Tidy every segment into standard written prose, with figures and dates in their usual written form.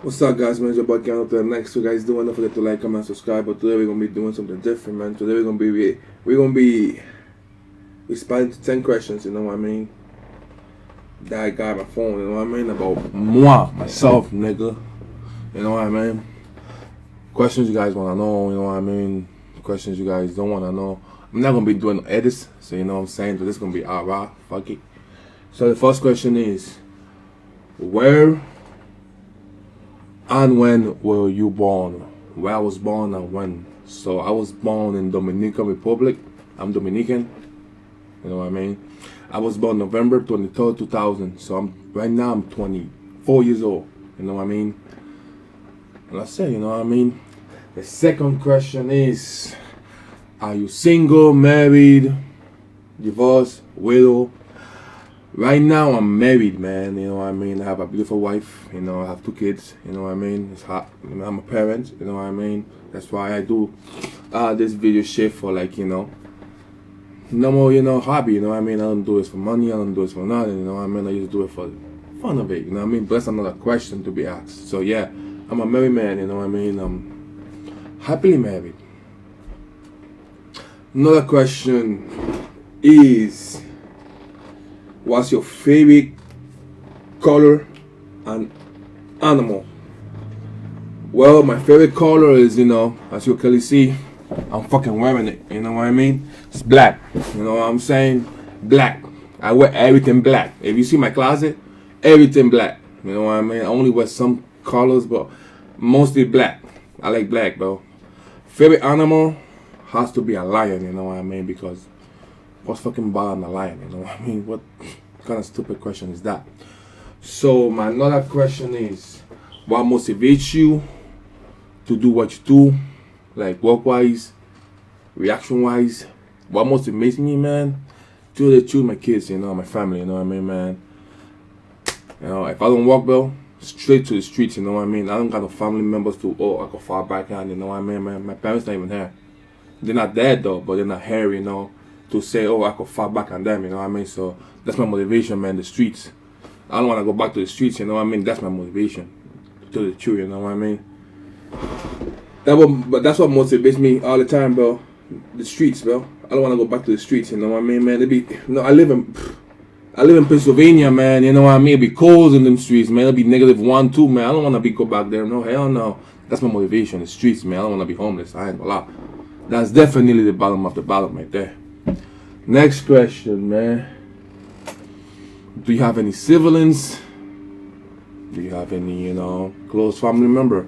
What's up, guys? Man, it's your boy Kevinupnexx. So, guys, don't forget to like, comment, subscribe. But today we're gonna be doing something different, man. Today we're gonna be responding to 10 questions. You know what I mean? That I got on my phone. You know what I mean? About myself, nigga. You know what I mean? Questions you guys wanna know. You know what I mean? Questions you guys don't wanna know. I'm not gonna be doing edits, so you know what I'm saying. So this is gonna be raw. Fuck it. So the first question is, where and when were you born? Where I was born and when. So I was born in Dominican Republic. I'm Dominican. You know what I mean? I was born November 23rd, 2000. So right now I'm 24 years old. You know what I mean? And that's it, you know what I mean? The second question is, are you single, married, divorced, widow? Right now I'm married, man. You know what I mean? I have a beautiful wife. You know, I have 2 kids. You know what I mean? It's hot. I'm a parent. You know what I mean? That's why I do this video shit for, like, you know, no more, you know, hobby. You know what I mean? I don't do this for money. I don't do this for nothing. You know what I mean? I just do it for fun of it. You know what I mean? But that's another question to be asked. So yeah, I'm a married man. You know what I mean? I'm happily married. Another question is, what's your favorite color and animal? Well, my favorite color is, you know, as you can clearly see, I'm fucking wearing it. You know what I mean? It's black. You know what I'm saying? Black. I wear everything black. If you see my closet, everything black. You know what I mean? I only wear some colors, but mostly black. I like black, bro. Favorite animal has to be a lion. You know what I mean? Because what's fucking bad on a lion? You know what I mean? What kind of stupid question is that? So my another question is, what motivates you to do what you do, like work-wise, reaction-wise? What motivates me, man? To choose my kids, you know, my family. You know what I mean, man? You know, if I don't work, bro, straight to the streets. You know what I mean? I don't got no family members to I can fall back on. You know what I mean, man? My parents not even here. They're not dead though, but they're not here, you know, to say, I could fall back on them, you know what I mean? So that's my motivation, man, the streets. I don't want to go back to the streets, you know what I mean? That's my motivation, to tell the truth, you know what I mean? But that's what motivates me all the time, bro. The streets, bro. I don't want to go back to the streets, you know what I mean, man? I live in Pennsylvania, man, you know what I mean? It be cold in them streets, man. It'll be -1, 2, man. I don't want to go back there, no, hell no. That's my motivation, the streets, man. I don't want to be homeless, I ain't gonna lie. That's definitely the bottom of the bottom right there. Next question, man. Do you have any siblings? Do you have any, you know, close family member?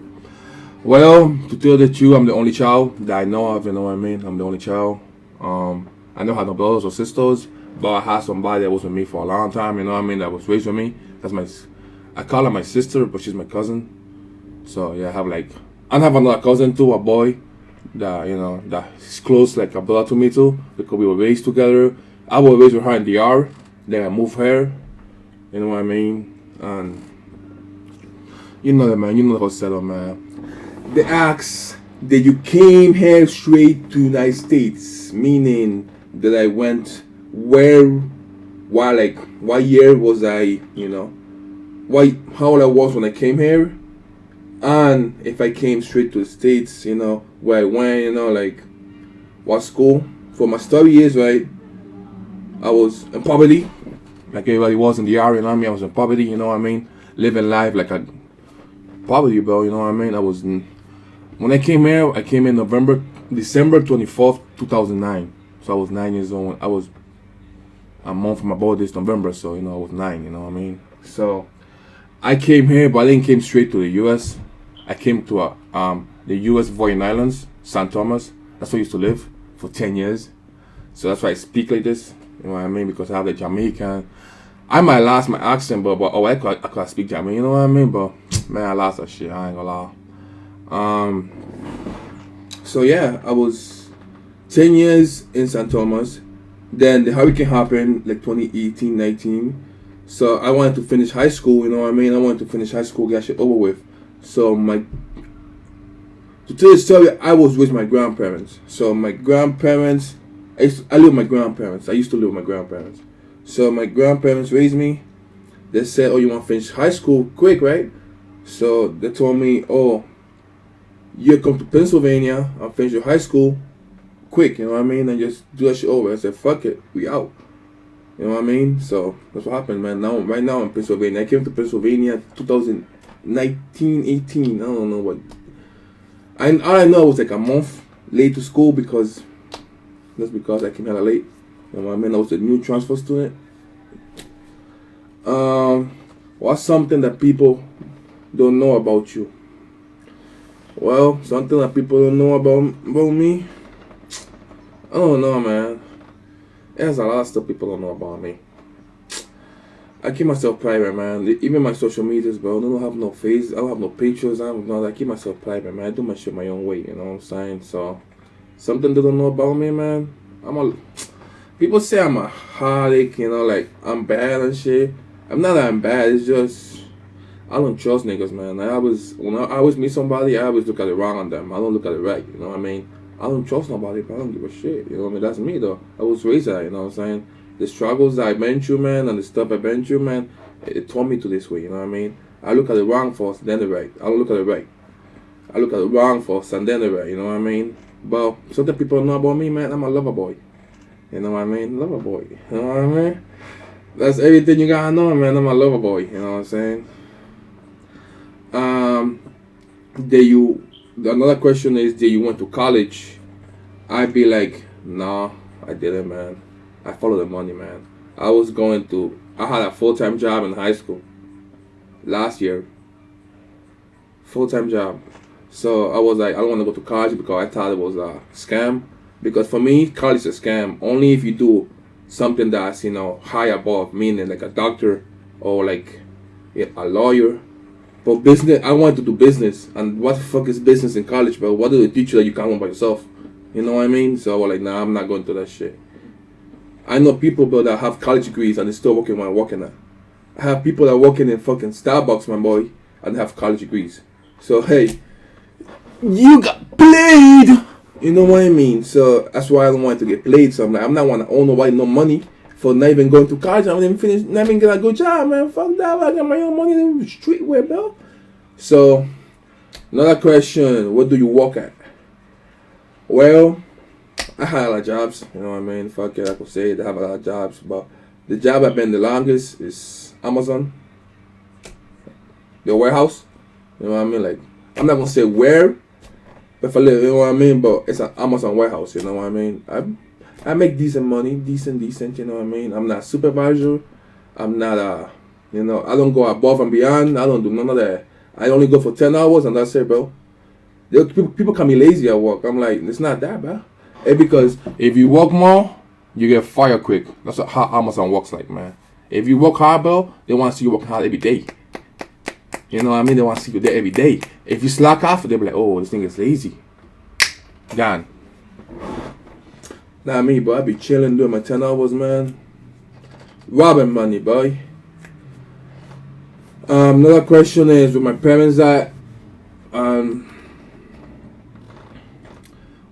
Well, to tell the truth, I'm the only child that I know of, you know what I mean? I'm the only child. I don't have no brothers or sisters, but I had somebody that was with me for a long time, you know what I mean, that was raised with me. I call her my sister, but she's my cousin. So yeah, I have another cousin too, a boy, that, you know, that is close, like a brother to me too, because we were raised together. I was raised with her in DR, then I moved here, you know what I mean? And you know that, man, you know the whole setup, man. They ask that you came here straight to United States, meaning that I went what year was I, you know, how old I was when I came here, and if I came straight to the States, you know, where I went, you know, like what school. For my study years, right, I was in poverty, like everybody was in the Army. You know what I mean? I was in poverty, you know what I mean? Living life like a poverty, bro, you know what I mean? When I came here, I came in December 24th, 2009. So I was 9 years old. I was a month from my birthday this November, so, you know, I was 9, you know what I mean? So I came here, but I didn't came straight to the U.S. I came to the U.S. Virgin Islands, St. Thomas. That's where I used to live for 10 years. So that's why I speak like this, you know what I mean? Because I have the Jamaican. I might lost my accent, but I could speak Jamaican, you know what I mean? But man, I lost that shit, I ain't gonna lie. So yeah, I was 10 years in St. Thomas. Then the hurricane happened, like 2018, 19. So I wanted to finish high school, you know what I mean? I wanted to finish high school, get shit over with. So to tell you the story, I was with my grandparents. So my grandparents, I live with my grandparents. I used to live with my grandparents. So my grandparents raised me. They said, oh, you want to finish high school quick, right? So they told me, oh, you come to Pennsylvania and finish your high school quick, you know what I mean, and just do that shit over. I said, fuck it, we out. You know what I mean? So that's what happened, man. Now, right now, I'm in Pennsylvania. I came to Pennsylvania 2019, 18. I don't know what. All I know was like a month late to school because I came hella late. You know what I mean? I was a new transfer student. What's something that people don't know about you? Well, something that people don't know about me. I don't know, man. There's a lot of stuff people don't know about me. I keep myself private, man. Even my social medias, bro. I don't have no face. I don't have no pictures. I keep myself private, man. I do my shit my own way. You know what I'm saying? So, something they don't know about me, man. People say I'm a heartache. You know, like I'm bad and shit. I'm not that I'm bad. It's just I don't trust niggas, man. When I always meet somebody, I always look at it wrong on them. I don't look at it right. You know what I mean? I don't trust nobody, but I don't give a shit. You know what I mean? That's me, though. I was raised that, you know what I'm saying? The struggles that I've been through, man, and the stuff I've been through, man, it taught me to this way, you know what I mean? I look at the wrong first, then the right. I don't look at the right. I look at the wrong first, and then the right, you know what I mean? But something people know about me, man, I'm a lover boy. You know what I mean? Lover boy. You know what I mean? That's everything you gotta know, man. I'm a lover boy, you know what I'm saying? Another question is, did you went to college? I'd be like, nah, I didn't, man. I followed the money, man. I had a full-time job in high school last year. Full-time job. So I was like, I don't want to go to college because I thought it was a scam. Because for me, college is a scam. Only if you do something that's, high above, meaning like a doctor or like a lawyer. But business, I wanted to do business. And what the fuck is business in college, bro? What do they teach you that you can't run by yourself? You know what I mean? So I was like, nah, I'm not going to that shit. I know people, bro, that have college degrees and they're still working where I'm working at. I have people that are working in fucking Starbucks, my boy, and have college degrees. So, hey, you got played! You know what I mean? So that's why I don't want to get played. So I'm like, I'm not want to owe nobody no money for not even going to college. I'm not even finished, not even get a good job, man. Fuck that. I got my own money in the streetwear, bro. So, another question, what do you work at? Well, I had a lot of jobs, you know what I mean? Fuck it, I could say it, I have a lot of jobs, but the job I've been the longest is Amazon, the warehouse, you know what I mean? Like, I'm not gonna say where, but if I live, you know what I mean? But it's an Amazon warehouse, you know what I mean? I make decent money, decent, you know what I mean? I'm not a supervisor, I'm not I don't go above and beyond, I don't do none of that. I only go for 10 hours and that's it, bro. People call me lazy at work. I'm like, it's not that bad. Because if you work more, you get fired quick. That's how Amazon works like, man. If you work hard, bro, they want to see you working hard every day. You know what I mean? They want to see you there every day. If you slack off, they'll be like, oh, this thing is lazy. Gone. Not me, but I be chilling doing my 10 hours, man. Robbing money, boy. Another question is, where my parents at?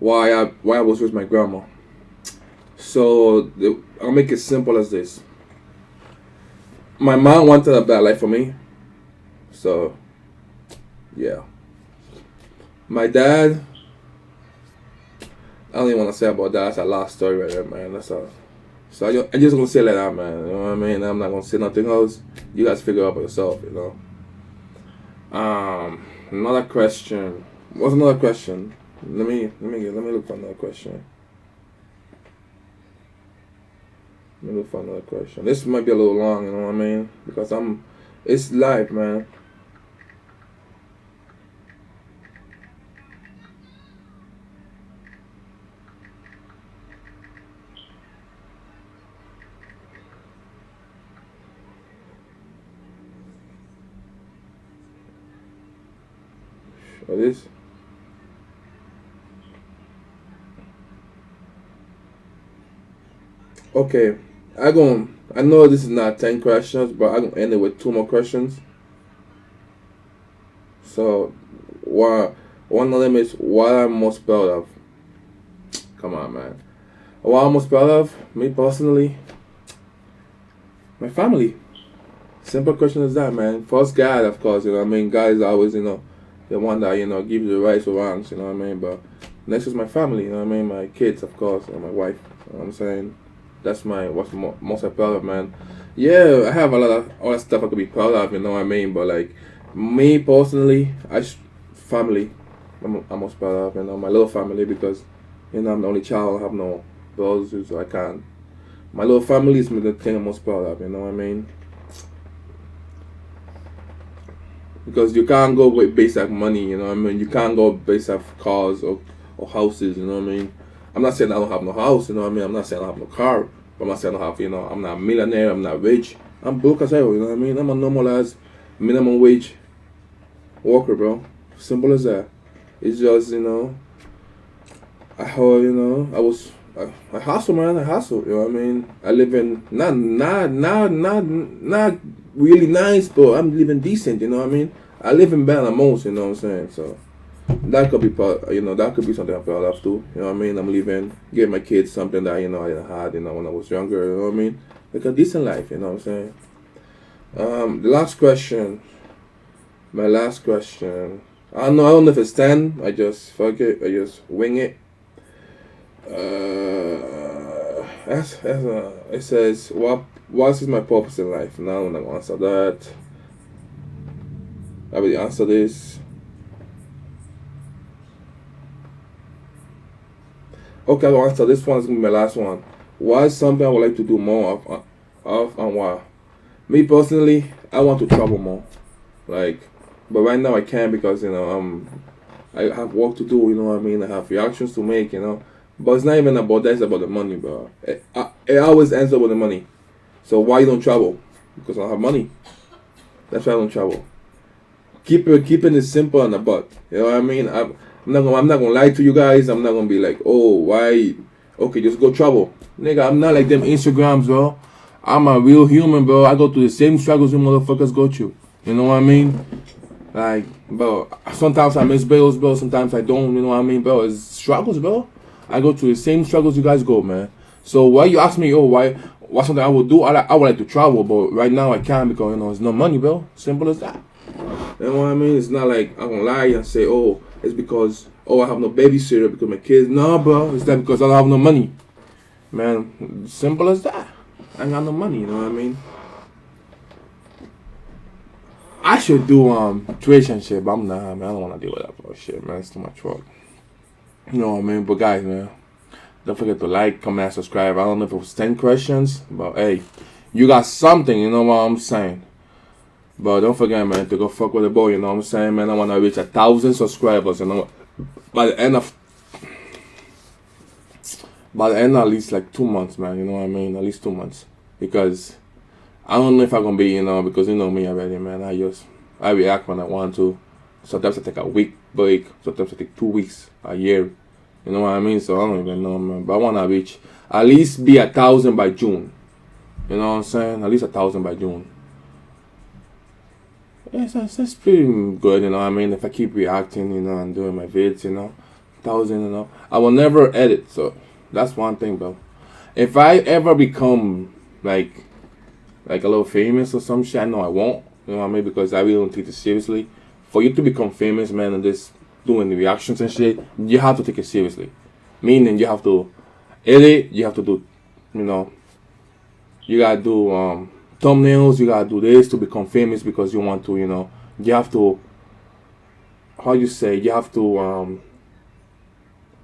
Why I was with my grandma. So I'll make it simple as this. My mom wanted a better life for me. So yeah. My dad, I don't even want to say about that. That's a last story right there, man. That's all. So I just gonna say like that, man. You know what I mean? I'm not gonna say nothing else. You guys figure it out by yourself, you know. Another question. What's another question? Let me look for another question. Let me look for another question. This might be a little long, you know what I mean? Because it's live, man. Show this. Okay, I know this is not 10 questions, but I'm gonna end it with 2 more questions. So, one of them is what I'm most proud of. Come on, man. What I'm most proud of, me personally, my family. Simple question is that, man. First, God, of course. You know what I mean. God is always, the one that gives you the rights or wrongs. You know what I mean. But next is my family. You know what I mean. My kids, of course, and my wife. You know what I'm saying. That's what's most I'm proud of, man. Yeah, I have a lot of other stuff I could be proud of. You know what I mean. But like me personally, family. I'm most proud of. My little family because I'm the only child. I have no brothers, so I can't. My little family is the thing I'm most proud of. You know what I mean. Because you can't go based off money, you know what I mean? You can't go based off cars or houses, you know what I mean? I'm not saying I don't have no house, you know what I mean? I'm not saying I don't have no car. But I'm not saying I don't have, I'm not a millionaire, I'm not rich. I'm broke as hell, you know what I mean? I'm a normalized minimum wage worker, bro. Simple as that. It's just, I hustle, man. I hustle, you know what I mean? I live in, not really nice, but I'm living decent, you know what I mean? I live in better than most, you know what I'm saying? So that could be that could be something I'm proud of too, you know what I mean? I'm giving my kids something that, I didn't have, when I was younger, you know what I mean? Like a decent life, you know what I'm saying? The last question, my last question. I don't know if it's 10, I just fuck it, I just wing it. It says, what is my purpose in life? Now I'm not gonna answer that. I already answered this. Okay, I'll answer this one. Is gonna be my last one. What is something I would like to do more of and why? Me personally, I want to travel more. But right now I can't because I have work to do. You know what I mean? I have reactions to make. But it's not even about that. It's about the money, bro. It always ends up with the money. So why you don't travel? Because I don't have money. That's why I don't travel. Keeping it simple and the butt. You know what I mean? I'm not gonna lie to you guys. I'm not gonna be like, oh, why? Okay, just go travel, nigga. I'm not like them Instagrams, bro. I'm a real human, bro. I go through the same struggles you motherfuckers go through. You know what I mean? Like, bro. Sometimes I miss bills, bro. Sometimes I don't. You know what I mean, bro? It's struggles, bro. I go through the same struggles you guys go, man. So why you ask me, what's something I would do? I would like to travel, but right now I can't because there's no money, bro. Simple as that. You know what I mean? It's not like I'm gonna lie and say, it's because I have no babysitter because my kids. No, bro. It's that because I don't have no money, man. Simple as that. I ain't got no money. You know what I mean? I should do tuition shit, but I'm not, man. I don't want to deal with that bullshit, man. It's too much work. You know what I mean? But guys, man, don't forget to like, comment, and subscribe. I don't know if it was 10 questions, but hey, you got something, you know what I'm saying? But don't forget, man, to go fuck with the boy, you know what I'm saying, man? I want to reach 1,000 subscribers, by the end of at least like 2 months, man, you know what I mean? At least 2 months. Because I don't know if I'm going to be, because you know me already, man. I react when I want to. Sometimes I take a week break. Sometimes I take 2 weeks, a year. You know what I mean? So I don't even know, man. But I want to reach, at least be 1,000 by June. You know what I'm saying? At least 1,000 by June. Yes, that's pretty good, you know what I mean? If I keep reacting, and doing my vids, 1,000, I will never edit. So that's one thing, bro. If I ever become like a little famous or some shit, I know I won't. You know what I mean? Because I really don't take it seriously. For you to become famous, man, and just doing the reactions and shit, you have to take it seriously. Meaning you have to edit, you have to do, you gotta do thumbnails, you gotta do this to become famous because you want to, you have to, you have to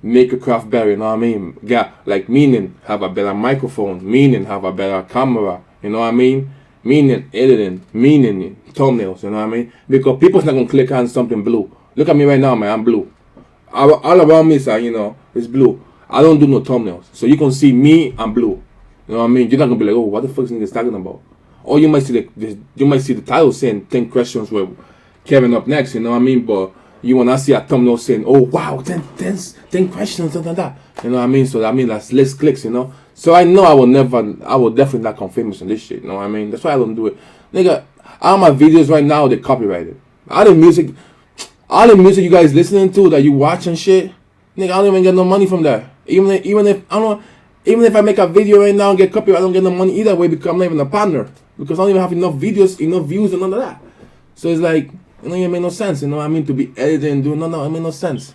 make your craft better, you know what I mean? Yeah, like meaning have a better microphone, meaning have a better camera, you know what I mean? Meaning editing, meaning thumbnails, you know what I mean? Because people's not gonna click on something blue. Look at me right now, man, I'm blue. All around me is, it's blue. I don't do no thumbnails. So you can see me, I'm blue. You know what I mean? You're not gonna be like, what the fuck is niggas talking about? Or you might see the title saying 10 questions with Kevinupnexx, you know what I mean? But you wanna see a thumbnail saying, oh wow, 10 questions, that. You know what I mean? So that means that's less clicks, So I know I will definitely not come famous on this shit, you know what I mean? That's why I don't do it. Nigga, all my videos right now, they're copyrighted. All the music you guys listening to that you watch and shit, nigga, I don't even get no money from that. Even if I make a video right now and get copyright, I don't get no money either way because I'm not even a partner. because I don't even have enough videos, enough views, and none of that. So it's like, it made no sense, you know what I mean, to be editing and doing, no, it made no sense.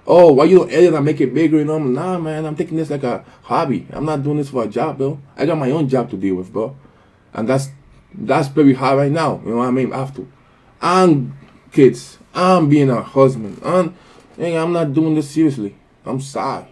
Oh, why you don't edit and make it bigger, you know? Nah, man, I'm taking this like a hobby. I'm not doing this for a job, bro. I got my own job to deal with, bro. And that's very hard right now, you know what I mean? I have to. And kids, I'm being a husband, and I'm not doing this seriously. I'm sorry.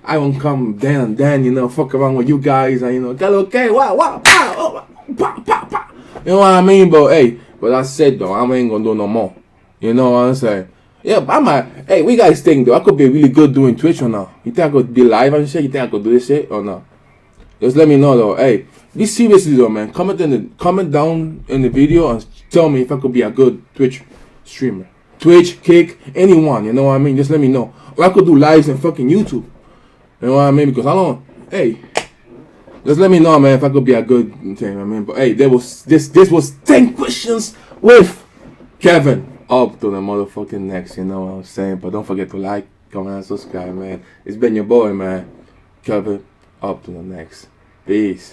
I won't come then and then, fuck around with you guys and, get okay, wow, pow, pow. You know what I mean? But hey, but I said though, I ain't gonna do no more. You know what I'm saying? Yeah, but hey, we guys think though, I could be really good doing Twitch or not. You think I could be live and shit? You think I could do this shit or not? Just let me know though. Hey, be seriously though, man. Comment down in the video and tell me if I could be a good Twitch streamer. Twitch, Kick, anyone, you know what I mean? Just let me know. Or I could do lives on fucking YouTube. You know what I mean? Because I don't. Hey, just let me know, man, if I could be a good thing. I mean, but hey, this was 10 questions with Kevin. Up to the motherfucking next. You know what I'm saying? But don't forget to like, comment, and subscribe, man. It's been your boy, man, Kevin. Up to the next. Peace.